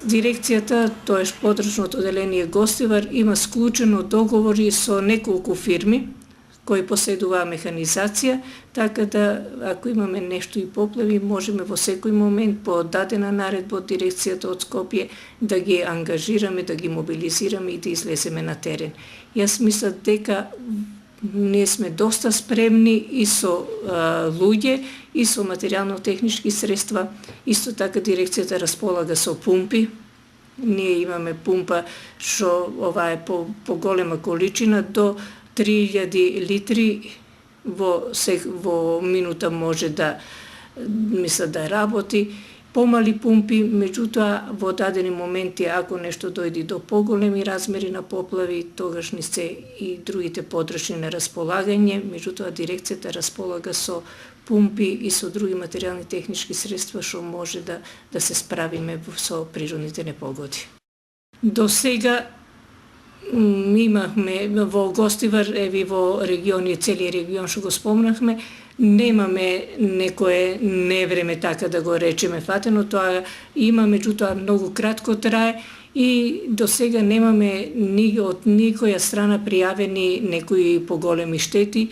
Дирекцијата, тоеш подрачното оделение Гостивар, има склучено договори со неколку фирми кои поседуваат механизација, така да ако имаме нешто и поплави, можеме во секој момент по дадена наредба од дирекцијата од Скопје да ги ангажираме, да ги мобилизираме и да излеземе на терен. Јас мислам дека ние сме доста спремни и со луѓе, и со материјално-технички средства. Исто така дирекцијата располага со пумпи. Ние имаме пумпа што ова е по голема количина, до 3000 литри во минута може да работи. Помали пумпи, меѓутоа во дадени моменти, ако нешто дојде до поголеми размери на поплави, тогаш ни се и другите подрачни на располагање, меѓутоа дирекцијата располага со пумпи и со други материјални технички средства што може да се справиме со природните непогоди. До сега имахме во Гостивар, еви во региони, целиот регион што го спомнахме, немаме некое невреме, така да го речеме, фатено, тоа има, меѓутоа многу кратко трае и до сега немаме од никоја страна пријавени некои поголеми штети